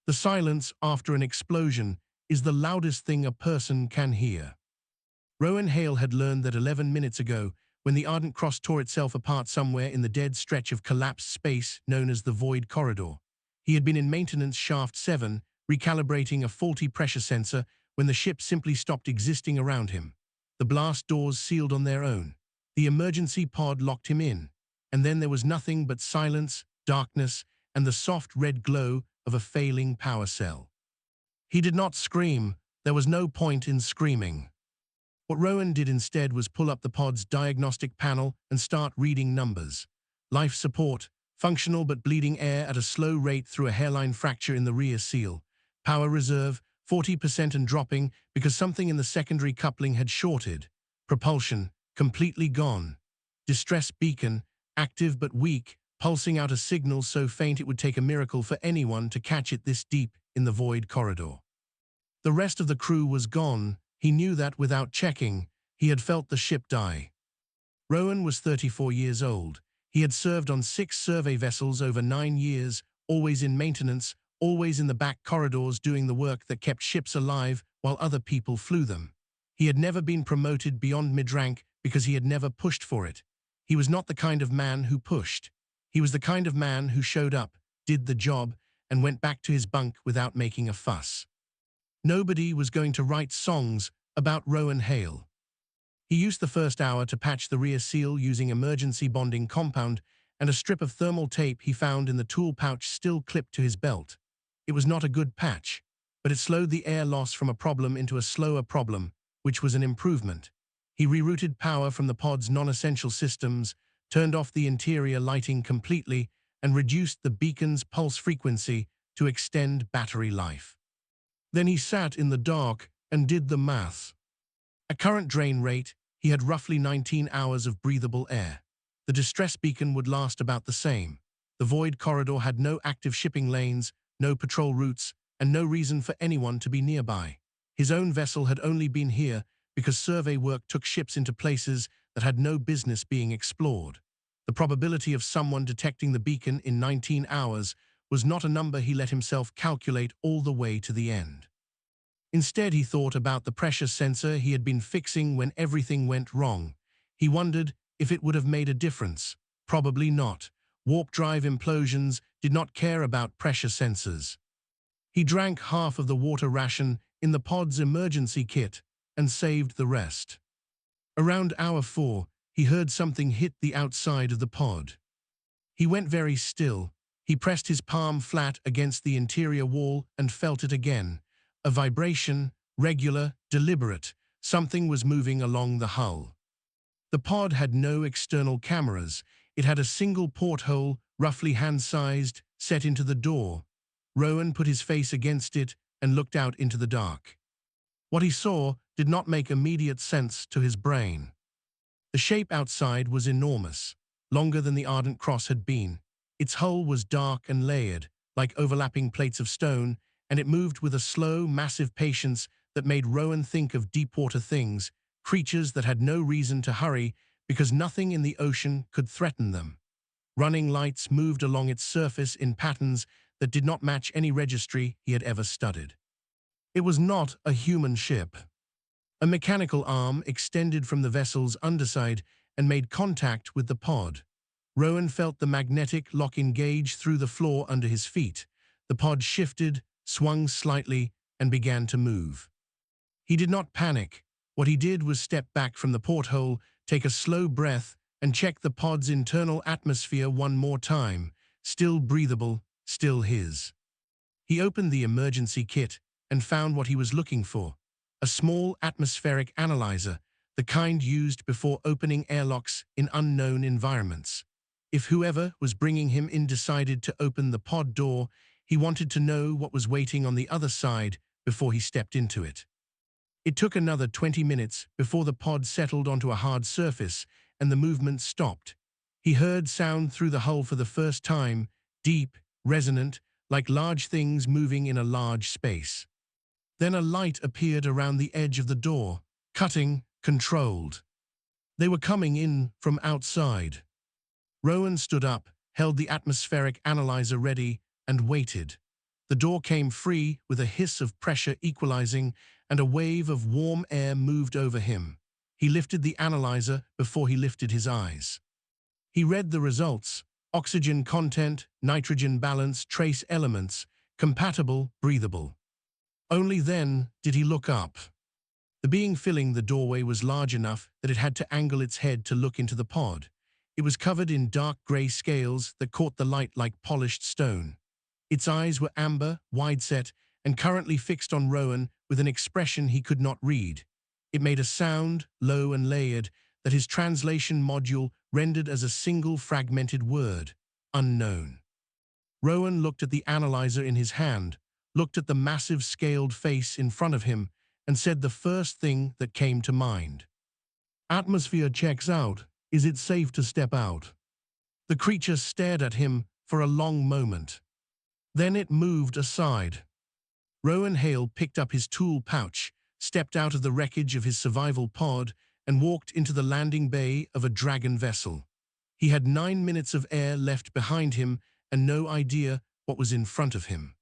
The silence after an explosion is the loudest thing a person can hear. Rowan Hale had learned that 11 minutes ago, when the Ardent Cross tore itself apart somewhere in the dead stretch of collapsed space known as the Void Corridor. He had been in maintenance shaft 7, recalibrating a faulty pressure sensor when the ship simply stopped existing around him. The blast doors sealed on their own. The emergency pod locked him in, and then there was nothing but silence, darkness, and the soft red glow of a failing power cell. He did not scream. There was no point in screaming. What Rowan did instead was pull up the pod's diagnostic panel and start reading numbers. Life support, functional but bleeding air at a slow rate through a hairline fracture in the rear seal. Power reserve, 40% and dropping because something in the secondary coupling had shorted. Propulsion, completely gone. Distress beacon, active but weak, pulsing out a signal so faint it would take a miracle for anyone to catch it this deep in the void corridor. The rest of the crew was gone. He knew that without checking. He had felt the ship die. Rowan was 34 years old. He had served on 6 survey vessels over 9 years, always in maintenance, always in the back corridors doing the work that kept ships alive while other people flew them. He had never been promoted beyond mid-rank because he had never pushed for it. He was not the kind of man who pushed. He was the kind of man who showed up, did the job, and went back to his bunk without making a fuss. Nobody was going to write songs about Rowan Hale. He used the first hour to patch the rear seal using emergency bonding compound and a strip of thermal tape he found in the tool pouch still clipped to his belt. It was not a good patch, but it slowed the air loss from a problem into a slower problem, which was an improvement. He rerouted power from the pod's non-essential systems, turned off the interior lighting completely, and reduced the beacon's pulse frequency to extend battery life. Then he sat in the dark and did the math. At current drain rate, he had roughly 19 hours of breathable air. The distress beacon would last about the same. The void corridor had no active shipping lanes, no patrol routes, and no reason for anyone to be nearby. His own vessel had only been here because survey work took ships into places that had no business being explored. The probability of someone detecting the beacon in 19 hours was not a number he let himself calculate all the way to the end. Instead, he thought about the pressure sensor he had been fixing when everything went wrong. He wondered if it would have made a difference. Probably not. Warp drive implosions did not care about pressure sensors. He drank half of the water ration in the pod's emergency kit and saved the rest. Around hour 4, he heard something hit the outside of the pod. He went very still. He pressed his palm flat against the interior wall and felt it again. A vibration, regular, deliberate. Something was moving along the hull. The pod had no external cameras. It had a single porthole, roughly hand-sized, set into the door. Rowan put his face against it and looked out into the dark. What he saw did not make immediate sense to his brain. The shape outside was enormous, longer than the Ardent Cross had been. Its hull was dark and layered, like overlapping plates of stone, and it moved with a slow, massive patience that made Rowan think of deep-water things, creatures that had no reason to hurry because nothing in the ocean could threaten them. Running lights moved along its surface in patterns that did not match any registry he had ever studied. It was not a human ship. A mechanical arm extended from the vessel's underside and made contact with the pod. Rowan felt the magnetic lock engage through the floor under his feet. The pod shifted, swung slightly, and began to move. He did not panic. What he did was step back from the porthole, take a slow breath, and check the pod's internal atmosphere one more time. Still breathable, still his. He opened the emergency kit and found what he was looking for. A small atmospheric analyzer, the kind used before opening airlocks in unknown environments. If whoever was bringing him in decided to open the pod door, he wanted to know what was waiting on the other side before he stepped into it. It took another 20 minutes before the pod settled onto a hard surface and the movement stopped. He heard sound through the hull for the first time, deep, resonant, like large things moving in a large space. Then a light appeared around the edge of the door, cutting, controlled. They were coming in from outside. Rowan stood up, held the atmospheric analyzer ready, and waited. The door came free with a hiss of pressure equalizing, and a wave of warm air moved over him. He lifted the analyzer before he lifted his eyes. He read the results: oxygen content, nitrogen balance, trace elements, compatible, breathable. Only then did he look up. The being filling the doorway was large enough that it had to angle its head to look into the pod. It was covered in dark gray scales that caught the light like polished stone. Its eyes were amber, wide-set, and currently fixed on Rowan with an expression he could not read. It made a sound, low and layered, that his translation module rendered as a single fragmented word: unknown. Rowan looked at the analyzer in his hand, looked at the massive scaled face in front of him, and said the first thing that came to mind. "Atmosphere checks out. Is it safe to step out?" The creature stared at him for a long moment. Then it moved aside. Rowan Hale picked up his tool pouch, stepped out of the wreckage of his survival pod, and walked into the landing bay of a dragon vessel. He had 9 minutes of air left behind him and no idea what was in front of him.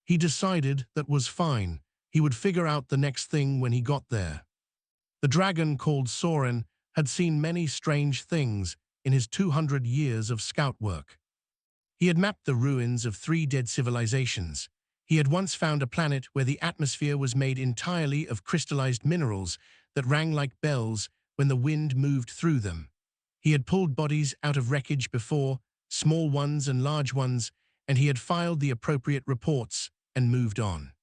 He decided that was fine. He would figure out the next thing when he got there. The dragon called Soren had seen many strange things in his 200 years of scout work. He had mapped the ruins of 3 dead civilizations. He had once found a planet where the atmosphere was made entirely of crystallized minerals that rang like bells when the wind moved through them. He had pulled bodies out of wreckage before, small ones and large ones, and he had filed the appropriate reports and moved on.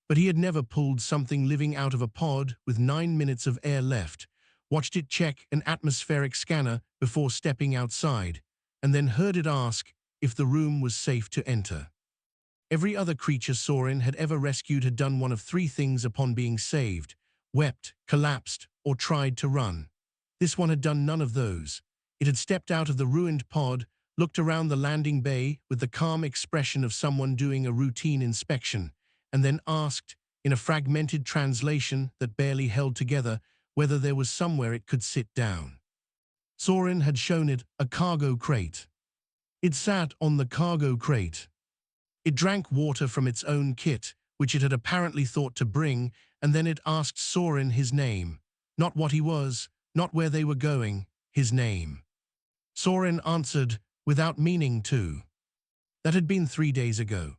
But he had never pulled something living out of a pod with 9 minutes of air left, watched it check an atmospheric scanner before stepping outside, and then heard it ask if the room was safe to enter. Every other creature Soren had ever rescued had done one of 3 things upon being saved: wept, collapsed, or tried to run. This one had done none of those. It had stepped out of the ruined pod, looked around the landing bay with the calm expression of someone doing a routine inspection, and then asked, in a fragmented translation that barely held together, whether there was somewhere it could sit down. Soren had shown it a cargo crate. It sat on the cargo crate. It drank water from its own kit, which it had apparently thought to bring, and then it asked Soren his name. Not what he was, not where they were going, his name. Soren answered, without meaning to. That had been 3 days ago.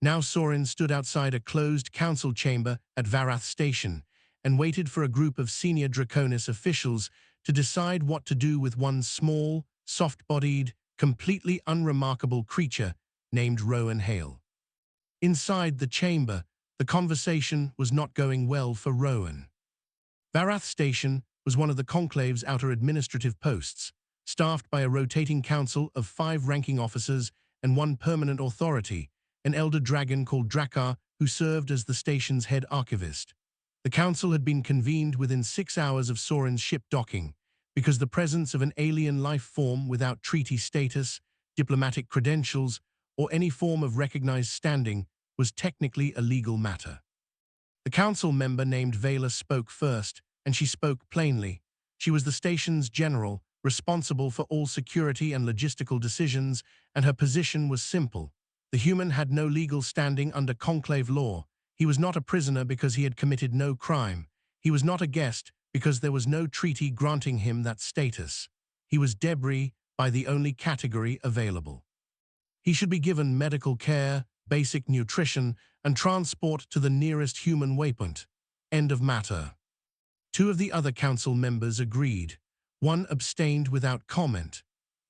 Now Soren stood outside a closed council chamber at Varath Station and waited for a group of senior Draconis officials to decide what to do with one small, soft-bodied, completely unremarkable creature named Rowan Hale. Inside the chamber, the conversation was not going well for Rowan. Varath Station was one of the Conclave's outer administrative posts, staffed by a rotating council of 5 ranking officers and 1 permanent authority, an elder dragon called Drakkar, who served as the station's head archivist. The council had been convened within 6 hours of Soren's ship docking, because the presence of an alien life form without treaty status, diplomatic credentials, or any form of recognized standing was technically a legal matter. The council member named Vela spoke first, and she spoke plainly. She was the station's general, responsible for all security and logistical decisions, and her position was simple. The human had no legal standing under Conclave law. He was not a prisoner because he had committed no crime. He was not a guest because there was no treaty granting him that status. He was debris by the only category available. He should be given medical care, basic nutrition, and transport to the nearest human waypoint. End of matter. 2 of the other council members agreed. 1 abstained without comment.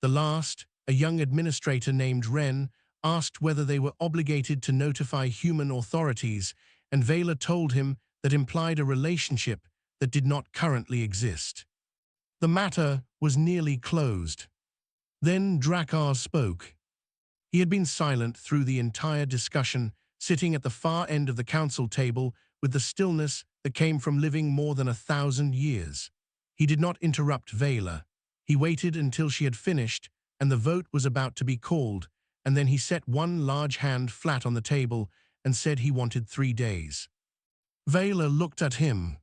The last, a young administrator named Wren, asked whether they were obligated to notify human authorities, and Vela told him that implied a relationship that did not currently exist. The matter was nearly closed. Then Drakkar spoke. He had been silent through the entire discussion, sitting at the far end of the council table with the stillness that came from living more than 1,000 years. He did not interrupt Vela. He waited until she had finished and the vote was about to be called, and then he set one large hand flat on the table and said he wanted 3 days. Vela looked at him.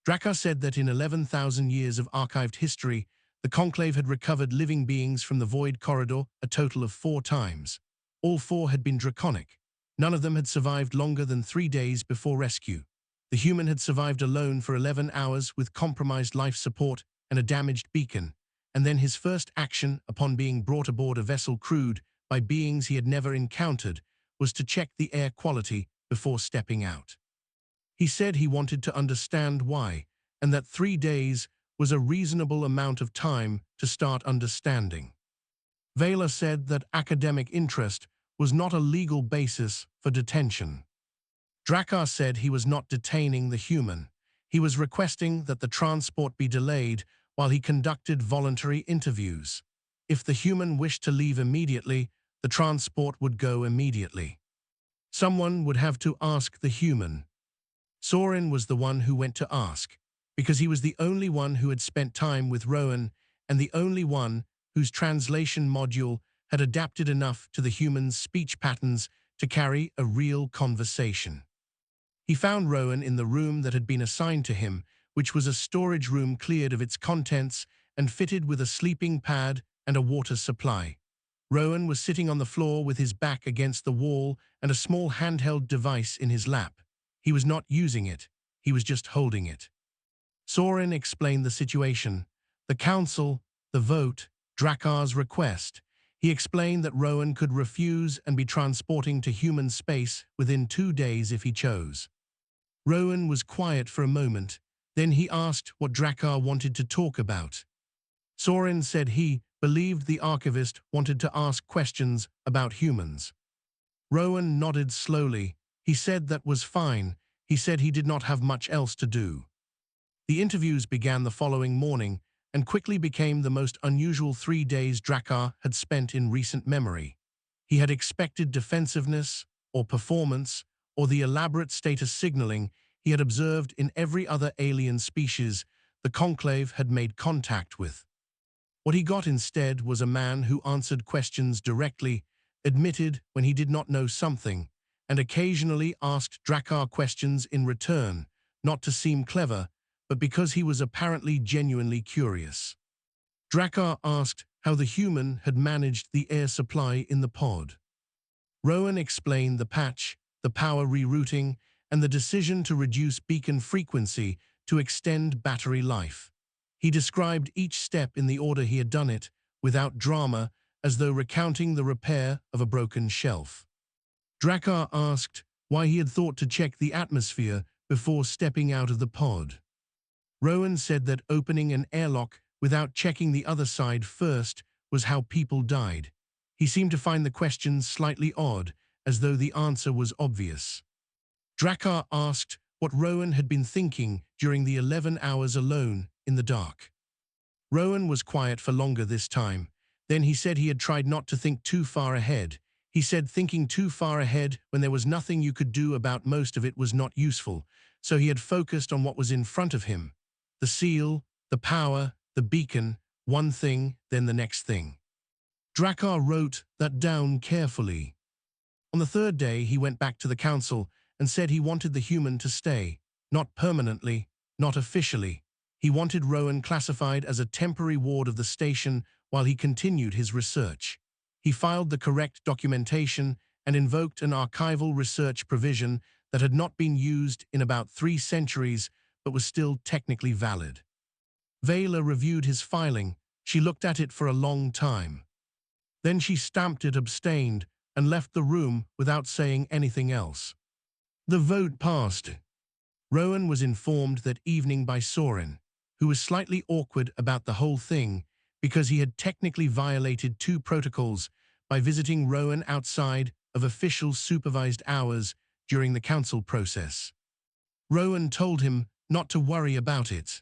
Drakkar said that in 11,000 years of archived history, the Conclave had recovered living beings from the Void Corridor a total of 4 times. All 4 had been draconic. None of them had survived longer than 3 days before rescue. The human had survived alone for 11 hours with compromised life support and a damaged beacon, and then his first action upon being brought aboard a vessel crewed by beings he had never encountered was to check the air quality before stepping out. He said he wanted to understand why, and that 3 days was a reasonable amount of time to start understanding. Vela said that academic interest was not a legal basis for detention. Drakkar said he was not detaining the human. He was requesting that the transport be delayed while he conducted voluntary interviews. If the human wished to leave immediately, the transport would go immediately. Someone would have to ask the human. Soren was the one who went to ask, because he was the only one who had spent time with Rowan and the only one whose translation module had adapted enough to the human's speech patterns to carry a real conversation. He found Rowan in the room that had been assigned to him, which was a storage room cleared of its contents and fitted with a sleeping pad and a water supply. Rowan was sitting on the floor with his back against the wall and a small handheld device in his lap. He was not using it, he was just holding it. Soren explained the situation, the council, the vote, Drakkar's request. He explained that Rowan could refuse and be transporting to human space within 2 days if he chose. Rowan was quiet for a moment, then he asked what Drakkar wanted to talk about. Soren said he believed the archivist wanted to ask questions about humans. Rowan nodded slowly. He said that was fine. He said he did not have much else to do. The interviews began the following morning and quickly became the most unusual 3 days Drakkar had spent in recent memory. He had expected defensiveness or performance or the elaborate status signaling he had observed in every other alien species the Conclave had made contact with. What he got instead was a man who answered questions directly, admitted when he did not know something, and occasionally asked Drakkar questions in return, not to seem clever, but because he was apparently genuinely curious. Drakkar asked how the human had managed the air supply in the pod. Rowan explained the patch, the power rerouting, and the decision to reduce beacon frequency to extend battery life. He described each step in the order he had done it, without drama, as though recounting the repair of a broken shelf. Drakkar asked why he had thought to check the atmosphere before stepping out of the pod. Rowan said that opening an airlock without checking the other side first was how people died. He seemed to find the question slightly odd, as though the answer was obvious. Drakkar asked what Rowan had been thinking during the 11 hours alone in the dark. Rowan was quiet for longer this time. Then he said he had tried not to think too far ahead. He said thinking too far ahead when there was nothing you could do about most of it was not useful, so he had focused on what was in front of him. The seal, the power, the beacon, one thing, then the next thing. Drakkar wrote that down carefully. On the 3rd day, he went back to the council and said he wanted the human to stay, not permanently, not officially. He wanted Rowan classified as a temporary ward of the station while he continued his research. He filed the correct documentation and invoked an archival research provision that had not been used in about 3 centuries but was still technically valid. Vela reviewed his filing. She looked at it for a long time. Then she stamped it abstained and left the room without saying anything else. The vote passed. Rowan was informed that evening by Soren, who was slightly awkward about the whole thing because he had technically violated 2 protocols by visiting Rowan outside of official supervised hours during the council process. Rowan told him not to worry about it.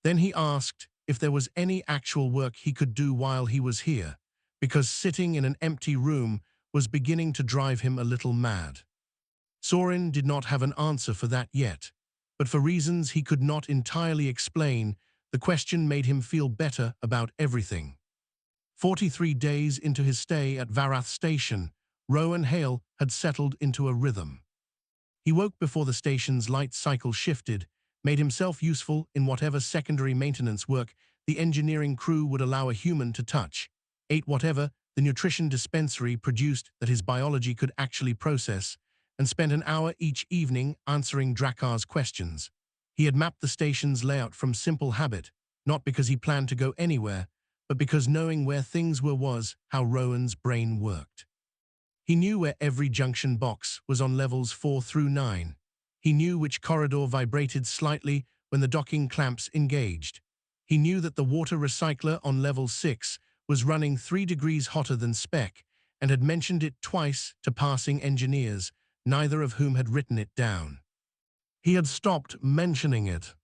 Then he asked if there was any actual work he could do while he was here, because sitting in an empty room was beginning to drive him a little mad. Soren did not have an answer for that yet, but for reasons he could not entirely explain, the question made him feel better about everything. 43 days into his stay at Varath Station, Rowan Hale had settled into a rhythm. He woke before the station's light cycle shifted, made himself useful in whatever secondary maintenance work the engineering crew would allow a human to touch, ate whatever the nutrition dispensary produced that his biology could actually process, and spent an hour each evening answering Drakar's questions. He had mapped the station's layout from simple habit, not because he planned to go anywhere, but because knowing where things were was how Rowan's brain worked. He knew where every junction box was on levels 4 through 9. He knew which corridor vibrated slightly when the docking clamps engaged. He knew that the water recycler on level 6 was running 3 degrees hotter than spec, and had mentioned it twice to passing engineers, neither of whom had written it down. He had stopped mentioning it.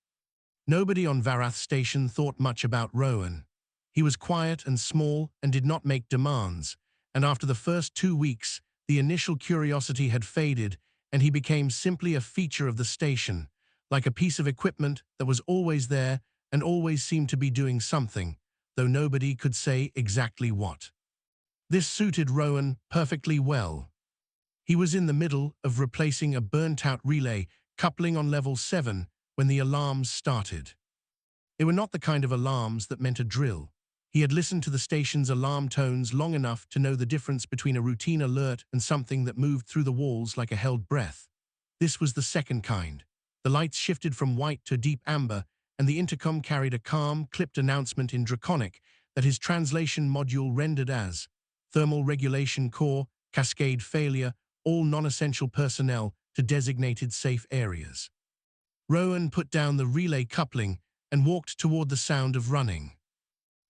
Nobody on Varath Station thought much about Rowan. He was quiet and small and did not make demands, and after the first 2 weeks, the initial curiosity had faded, and he became simply a feature of the station, like a piece of equipment that was always there and always seemed to be doing something, though nobody could say exactly what. This suited Rowan perfectly well. He was in the middle of replacing a burnt-out relay coupling on level 7 when the alarms started. They were not the kind of alarms that meant a drill. He had listened to the station's alarm tones long enough to know the difference between a routine alert and something that moved through the walls like a held breath. This was the second kind. The lights shifted from white to deep amber, and the intercom carried a calm, clipped announcement in Draconic that his translation module rendered as thermal regulation core, cascade failure, all non-essential personnel to designated safe areas. Rowan put down the relay coupling and walked toward the sound of running.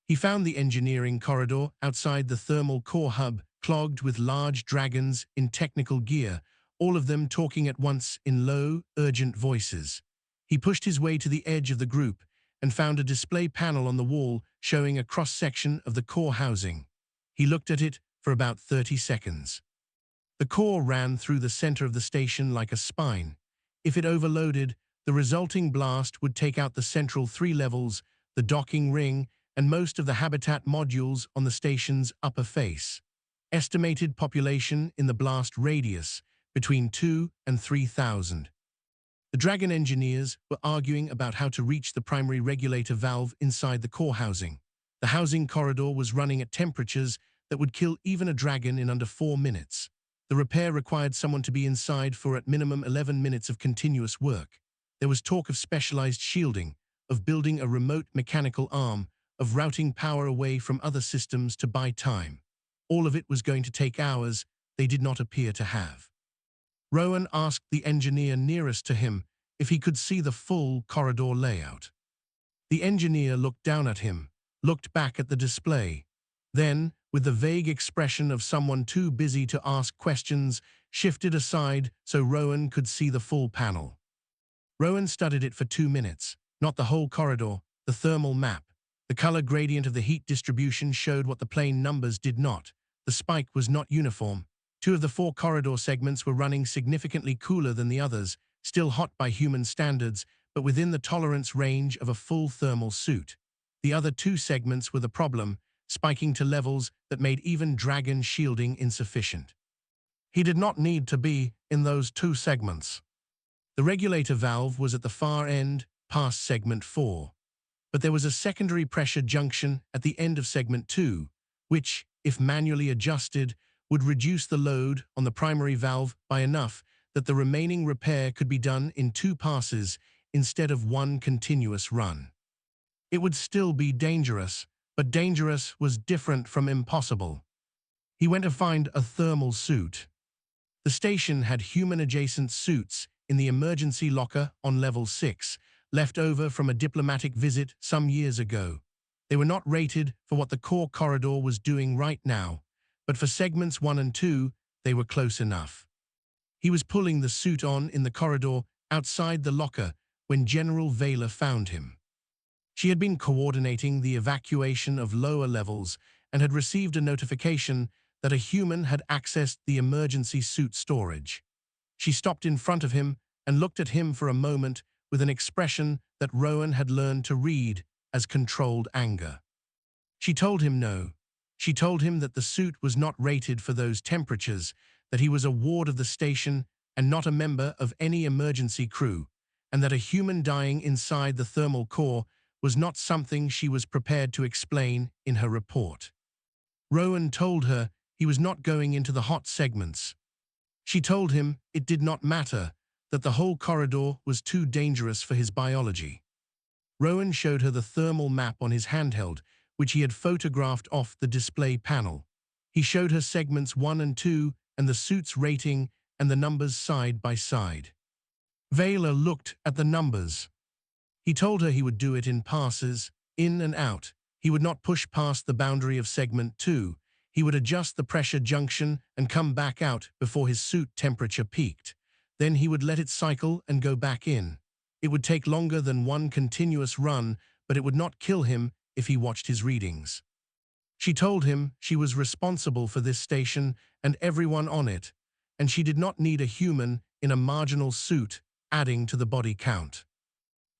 He found the engineering corridor outside the thermal core hub clogged with large dragons in technical gear, all of them talking at once in low, urgent voices. He pushed his way to the edge of the group and found a display panel on the wall showing a cross-section of the core housing. He looked at it for about 30 seconds. The core ran through the center of the station like a spine. If it overloaded, the resulting blast would take out the central 3 levels, the docking ring, and most of the habitat modules on the station's upper face. Estimated population in the blast radius, between 2 and 3,000. The Dragon engineers were arguing about how to reach the primary regulator valve inside the core housing. The housing corridor was running at temperatures that would kill even a dragon in under 4 minutes. The repair required someone to be inside for at minimum 11 minutes of continuous work. There was talk of specialized shielding, of building a remote mechanical arm, of routing power away from other systems to buy time. All of it was going to take hours they did not appear to have. Rowan asked the engineer nearest to him if he could see the full corridor layout. The engineer looked down at him, looked back at the display, then, with the vague expression of someone too busy to ask questions, shifted aside so Rowan could see the full panel. Rowan studied it for 2 minutes, not the whole corridor, the thermal map. The color gradient of the heat distribution showed what the plane numbers did not. The spike was not uniform. 2 of the 4 corridor segments were running significantly cooler than the others, still hot by human standards, but within the tolerance range of a full thermal suit. The other 2 segments were the problem, spiking to levels that made even dragon shielding insufficient. He did not need to be in those 2 segments. The regulator valve was at the far end, past segment 4. But there was a secondary pressure junction at the end of segment 2, which, if manually adjusted, would reduce the load on the primary valve by enough that the remaining repair could be done in 2 passes instead of 1 continuous run. It would still be dangerous, but dangerous was different from impossible. He went to find a thermal suit. The station had human-adjacent suits in the emergency locker on level 6, left over from a diplomatic visit some years ago. They were not rated for what the core corridor was doing right now, but for segments 1 and 2, they were close enough. He was pulling the suit on in the corridor outside the locker when General Vela found him. She had been coordinating the evacuation of lower levels and had received a notification that a human had accessed the emergency suit storage. She stopped in front of him and looked at him for a moment with an expression that Rowan had learned to read as controlled anger. She told him no. She told him that the suit was not rated for those temperatures, that he was a ward of the station and not a member of any emergency crew, and that a human dying inside the thermal core was not something she was prepared to explain in her report. Rowan told her he was not going into the hot segments. She told him it did not matter, that the whole corridor was too dangerous for his biology. Rowan showed her the thermal map on his handheld, which he had photographed off the display panel. He showed her segments 1 and 2 and the suit's rating and the numbers side by side. Vela looked at the numbers. He told her he would do it in passes, in and out. He would not push past the boundary of segment 2. He would adjust the pressure junction and come back out before his suit temperature peaked. Then he would let it cycle and go back in. It would take longer than one continuous run, but it would not kill him if he watched his readings. She told him she was responsible for this station and everyone on it, and she did not need a human in a marginal suit adding to the body count.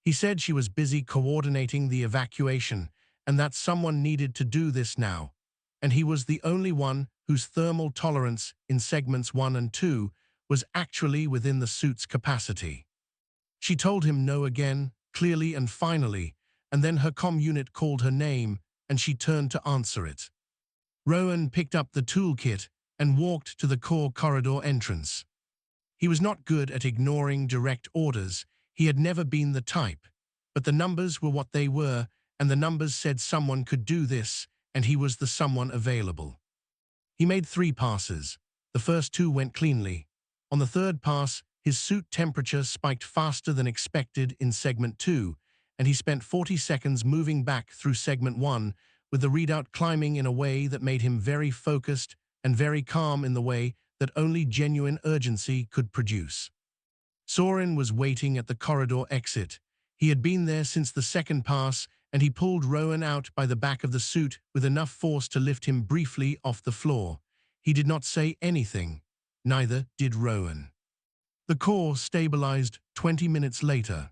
He said she was busy coordinating the evacuation and that someone needed to do this now, and he was the only one whose thermal tolerance in segments 1 and 2 was actually within the suit's capacity. She told him no again, clearly and finally, and then her comm unit called her name and she turned to answer it. Rowan picked up the toolkit and walked to the core corridor entrance. He was not good at ignoring direct orders. He had never been the type, but the numbers were what they were, and the numbers said someone could do this, and he was the someone available. He made 3 passes. The first 2 went cleanly. On the third pass, his suit temperature spiked faster than expected in segment 2, and he spent 40 seconds moving back through segment 1, with the readout climbing in a way that made him very focused and very calm in the way that only genuine urgency could produce. Soren was waiting at the corridor exit. He had been there since the second pass, and he pulled Rowan out by the back of the suit with enough force to lift him briefly off the floor. He did not say anything. Neither did Rowan. The core stabilized 20 minutes later.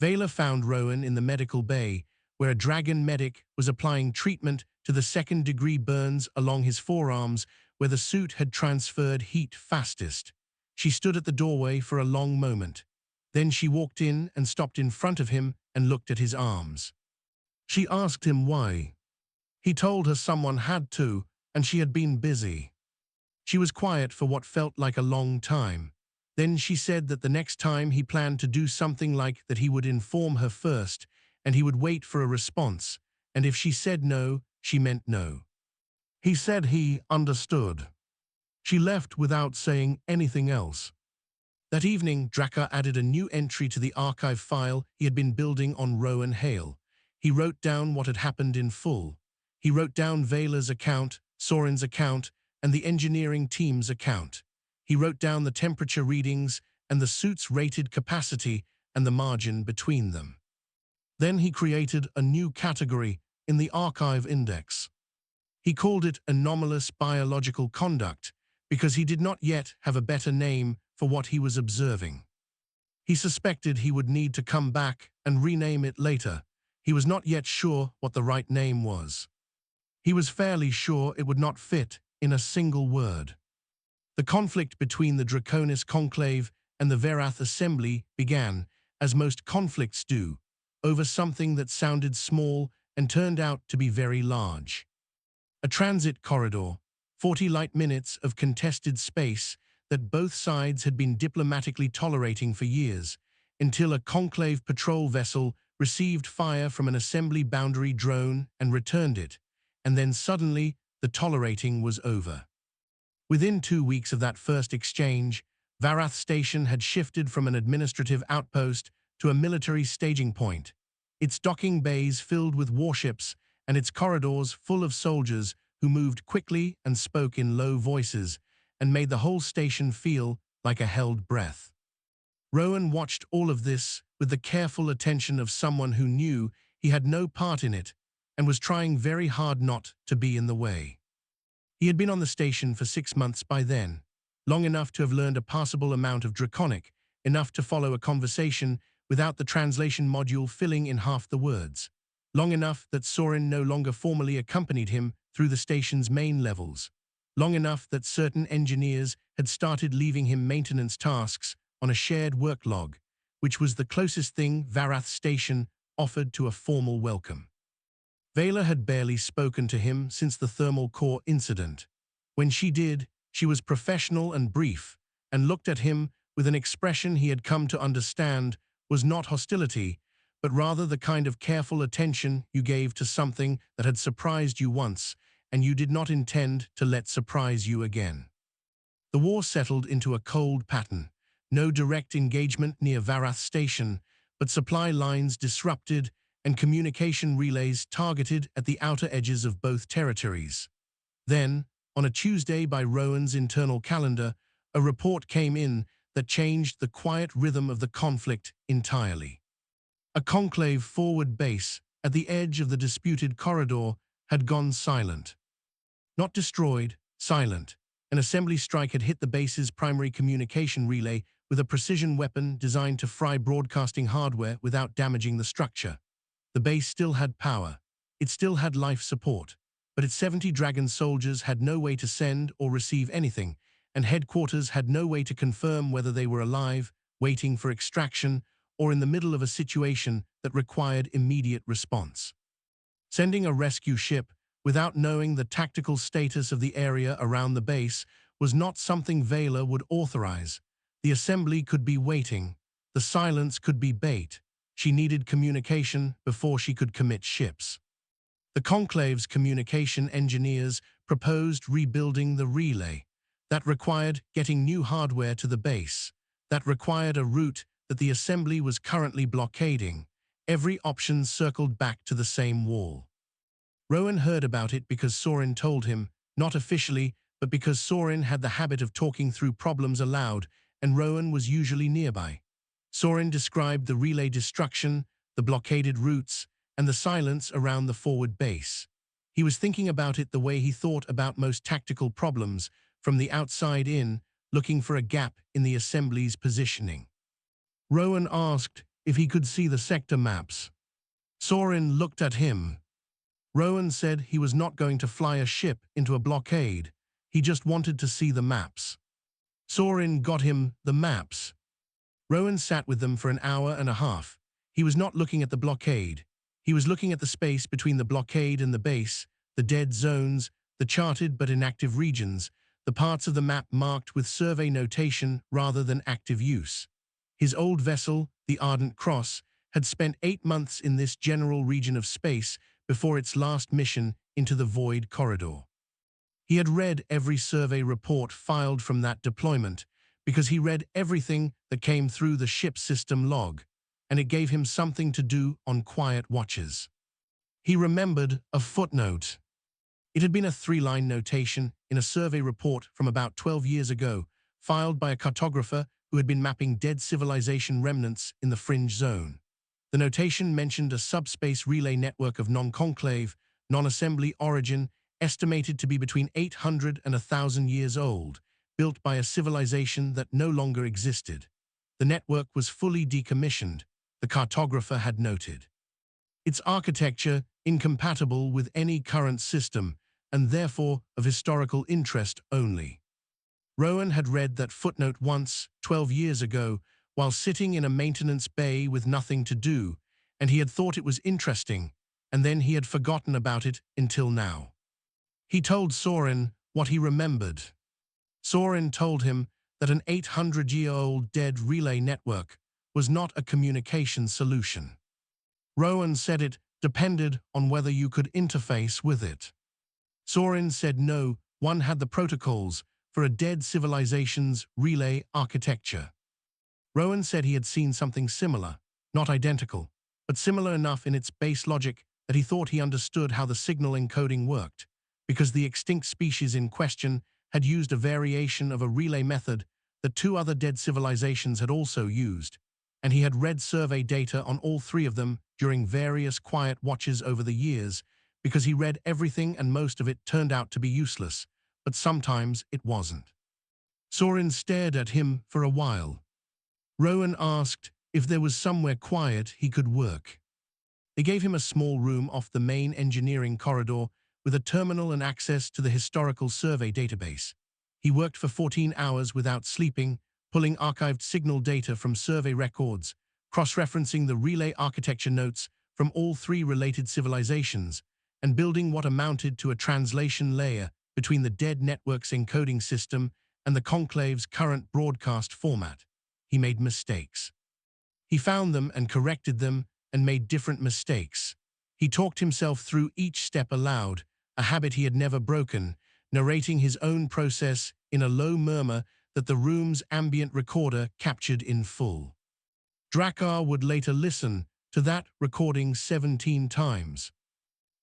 Vela found Rowan in the medical bay, where a dragon medic was applying treatment to the second-degree burns along his forearms where the suit had transferred heat fastest. She stood at the doorway for a long moment. Then she walked in and stopped in front of him and looked at his arms. She asked him why. He told her someone had to, and she had been busy. She was quiet for what felt like a long time. Then she said that the next time he planned to do something like that he would inform her first, and he would wait for a response, and if she said no, she meant no. He said he understood. She left without saying anything else. That evening, Drakkar added a new entry to the archive file he had been building on Rowan Hale. He wrote down what had happened in full. He wrote down Vela's account, Soren's account, and the engineering team's account. He wrote down the temperature readings and the suit's rated capacity and the margin between them. Then he created a new category in the archive index. He called it anomalous biological conduct because he did not yet have a better name for what he was observing. He suspected he would need to come back and rename it later. He was not yet sure what the right name was. He was fairly sure it would not fit in a single word. The conflict between the Draconis Conclave and the Verath Assembly began, as most conflicts do, over something that sounded small and turned out to be very large. A transit corridor, 40 light minutes of contested space that both sides had been diplomatically tolerating for years, until a Conclave patrol vessel received fire from an assembly boundary drone and returned it, and then suddenly the tolerating was over. Within 2 weeks of that first exchange, Varath Station had shifted from an administrative outpost to a military staging point, its docking bays filled with warships and its corridors full of soldiers who moved quickly and spoke in low voices and made the whole station feel like a held breath. Rowan watched all of this with the careful attention of someone who knew he had no part in it and was trying very hard not to be in the way. He had been on the station for 6 months by then, long enough to have learned a passable amount of Draconic, enough to follow a conversation without the translation module filling in half the words, long enough that Soren no longer formally accompanied him through the station's main levels, long enough that certain engineers had started leaving him maintenance tasks on a shared work log, which was the closest thing Varath Station offered to a formal welcome. Vela had barely spoken to him since the thermal core incident. When she did, she was professional and brief, and looked at him with an expression he had come to understand was not hostility, but rather the kind of careful attention you gave to something that had surprised you once, and you did not intend to let surprise you again. The war settled into a cold pattern. No direct engagement near Varath Station, but supply lines disrupted and communication relays targeted at the outer edges of both territories. Then, on a Tuesday by Rowan's internal calendar, a report came in that changed the quiet rhythm of the conflict entirely. A conclave forward base at the edge of the disputed corridor had gone silent. Not destroyed, silent. An assembly strike had hit the base's primary communication relay with a precision weapon designed to fry broadcasting hardware without damaging the structure. The base still had power. It still had life support. But its 70 Dragon soldiers had no way to send or receive anything, and headquarters had no way to confirm whether they were alive, waiting for extraction, or in the middle of a situation that required immediate response. Sending a rescue ship without knowing the tactical status of the area around the base was not something Vela would authorize. The assembly could be waiting. The silence could be bait. She needed communication before she could commit ships. The Conclave's communication engineers proposed rebuilding the relay. That required getting new hardware to the base. That required a route that the assembly was currently blockading. Every option circled back to the same wall. Rowan heard about it because Sorin told him, not officially, but because Sorin had the habit of talking through problems aloud, and Rowan was usually nearby. Sorin described the relay destruction, the blockaded routes, and the silence around the forward base. He was thinking about it the way he thought about most tactical problems, from the outside in, looking for a gap in the assembly's positioning. Rowan asked if he could see the sector maps. Sorin looked at him. Rowan said he was not going to fly a ship into a blockade. He just wanted to see the maps. Sorin got him the maps. Rowan sat with them for an hour and a half. He was not looking at the blockade. He was looking at the space between the blockade and the base, the dead zones, the charted but inactive regions, the parts of the map marked with survey notation rather than active use. His old vessel, the Ardent Cross, had spent 8 months in this general region of space before its last mission into the Void Corridor. He had read every survey report filed from that deployment because he read everything that came through the ship system log, and it gave him something to do on quiet watches. He remembered a footnote. It had been a 3-line notation in a survey report from about 12 years ago, filed by a cartographer who had been mapping dead civilization remnants in the fringe zone. The notation mentioned a subspace relay network of non-conclave, non-assembly origin, estimated to be between 800 and 1,000 years old, built by a civilization that no longer existed. The network was fully decommissioned, the cartographer had noted. Its architecture incompatible with any current system, and therefore of historical interest only. Rowan had read that footnote once, 12 years ago, while sitting in a maintenance bay with nothing to do, and he had thought it was interesting, and then he had forgotten about it until now. He told Sorin what he remembered. Sorin told him that an 800-year-old dead relay network was not a communication solution. Rowan said it depended on whether you could interface with it. Sorin said no, one had the protocols for a dead civilization's relay architecture. Rowan said he had seen something similar, not identical, but similar enough in its base logic that he thought he understood how the signal encoding worked, because the extinct species in question had used a variation of a relay method that 2 other dead civilizations had also used, and he had read survey data on all 3 of them during various quiet watches over the years, because he read everything and most of it turned out to be useless, but sometimes it wasn't. Sorin stared at him for a while. Rowan asked if there was somewhere quiet he could work. They gave him a small room off the main engineering corridor with a terminal and access to the historical survey database. He worked for 14 hours without sleeping, pulling archived signal data from survey records, cross-referencing the relay architecture notes from all 3 related civilizations, and building what amounted to a translation layer between the dead network's encoding system and the Conclave's current broadcast format. He made mistakes. He found them and corrected them and made different mistakes. He talked himself through each step aloud, a habit he had never broken, narrating his own process in a low murmur that the room's ambient recorder captured in full. Drakkar would later listen to that recording 17 times.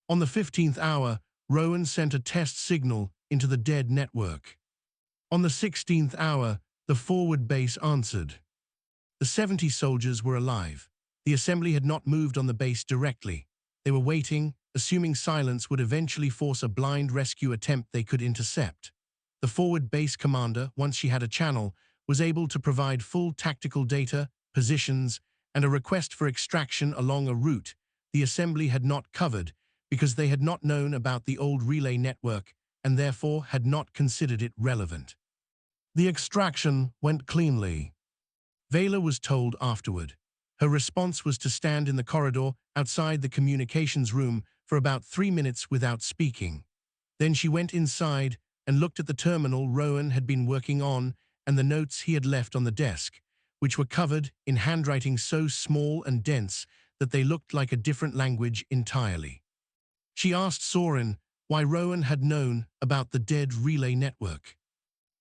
On the 15th hour, Rowan sent a test signal into the dead network. On the 16th hour, the forward base answered. The 70 soldiers were alive. The assembly had not moved on the base directly. They were waiting, assuming silence would eventually force a blind rescue attempt they could intercept. The forward base commander, once she had a channel, was able to provide full tactical data, positions, and a request for extraction along a route the assembly had not covered because they had not known about the old relay network and therefore had not considered it relevant. The extraction went cleanly. Vela was told afterward. Her response was to stand in the corridor outside the communications room for about 3 minutes without speaking. Then she went inside and looked at the terminal Rowan had been working on and the notes he had left on the desk, which were covered in handwriting so small and dense that they looked like a different language entirely. She asked Soren why Rowan had known about the dead relay network.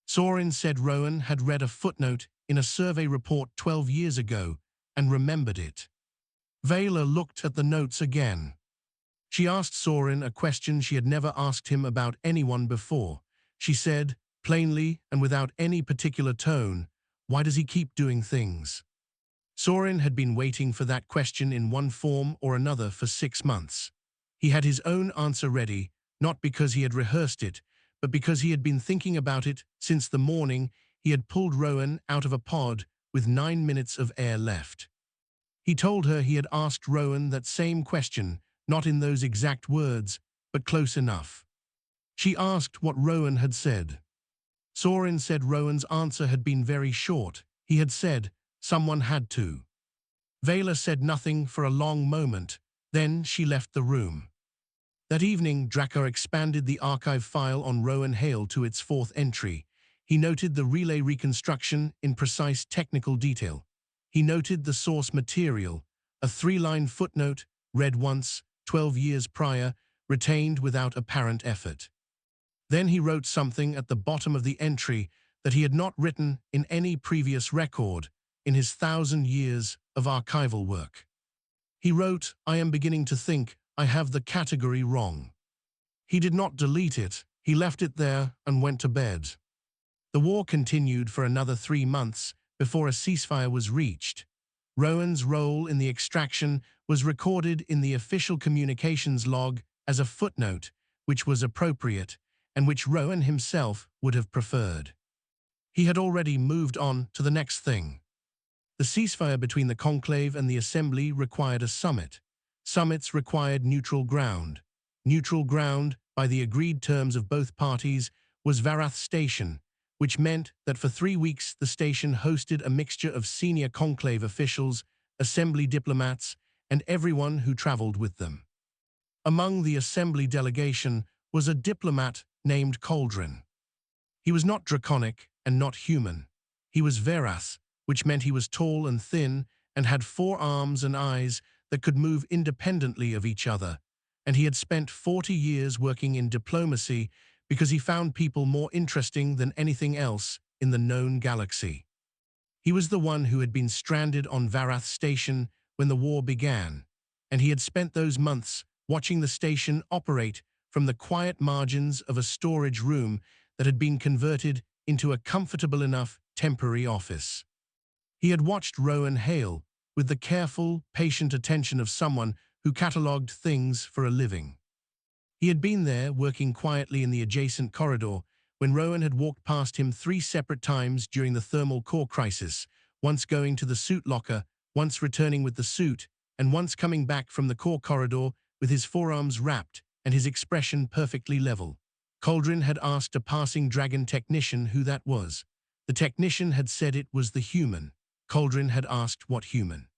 Soren said Rowan had read a footnote in a survey report 12 years ago and remembered it. Vela looked at the notes again. She asked Soren a question she had never asked him about anyone before. She said, plainly and without any particular tone, "Why does he keep doing things?" Soren had been waiting for that question in one form or another for 6 months. He had his own answer ready, not because he had rehearsed it, but because he had been thinking about it since the morning he had pulled Rowan out of a pod with 9 minutes of air left. He told her he had asked Rowan that same question, not in those exact words, but close enough. She asked what Rowan had said. Soren said Rowan's answer had been very short. He had said, "Someone had to." Vela said nothing for a long moment, then she left the room. That evening, Drakkar expanded the archive file on Rowan Hale to its 4th entry. He noted the relay reconstruction in precise technical detail. He noted the source material, a 3-line footnote, read once, 12 years prior, retained without apparent effort. Then he wrote something at the bottom of the entry that he had not written in any previous record in his 1,000 years of archival work. He wrote, "I am beginning to think I have the category wrong." He did not delete it. He left it there and went to bed. The war continued for another 3 months before a ceasefire was reached. Rowan's role in the extraction was recorded in the official communications log as a footnote, which was appropriate, and which Rowan himself would have preferred. He had already moved on to the next thing. The ceasefire between the Conclave and the Assembly required a summit. Summits required neutral ground. Neutral ground, by the agreed terms of both parties, was Varath Station, which meant that for 3 weeks the station hosted a mixture of senior Conclave officials, Assembly diplomats, and everyone who traveled with them. Among the Assembly delegation was a diplomat named Cauldron. He was not draconic and not human. He was Varath, which meant he was tall and thin and had 4 arms and eyes that could move independently of each other, and he had spent 40 years working in diplomacy because he found people more interesting than anything else in the known galaxy. He was the one who had been stranded on Varath Station when the war began, and he had spent those months watching the station operate from the quiet margins of a storage room that had been converted into a comfortable enough temporary office. He had watched Rowan Hale with the careful, patient attention of someone who catalogued things for a living. He had been there, working quietly in the adjacent corridor, when Rowan had walked past him 3 separate times during the thermal core crisis, once going to the suit locker, once returning with the suit, and once coming back from the core corridor with his forearms wrapped and his expression perfectly level. Cauldron had asked a passing dragon technician who that was. The technician had said it was the human. Cauldron had asked what human.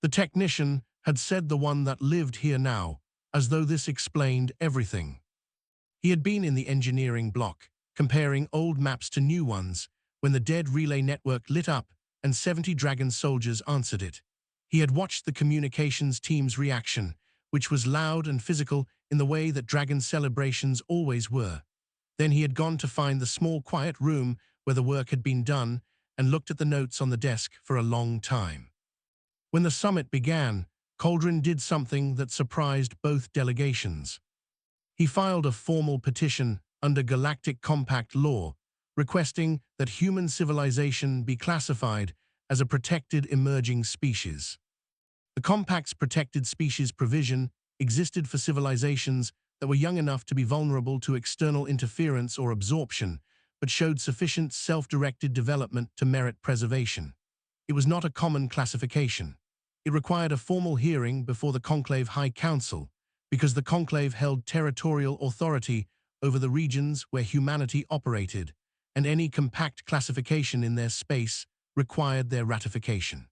The technician had said the one that lived here now, as though this explained everything. He had been in the engineering block, comparing old maps to new ones, when the dead relay network lit up and 70 Dragon soldiers answered it. He had watched the communications team's reaction, which was loud and physical in the way that Dragon celebrations always were. Then he had gone to find the small quiet room where the work had been done and looked at the notes on the desk for a long time. When the summit began, Cauldron did something that surprised both delegations. He filed a formal petition under Galactic Compact law, requesting that human civilization be classified as a protected emerging species. The Compact's protected species provision existed for civilizations that were young enough to be vulnerable to external interference or absorption, but showed sufficient self-directed development to merit preservation. It was not a common classification. It required a formal hearing before the Conclave High Council, because the Conclave held territorial authority over the regions where humanity operated, and any compact classification in their space required their ratification.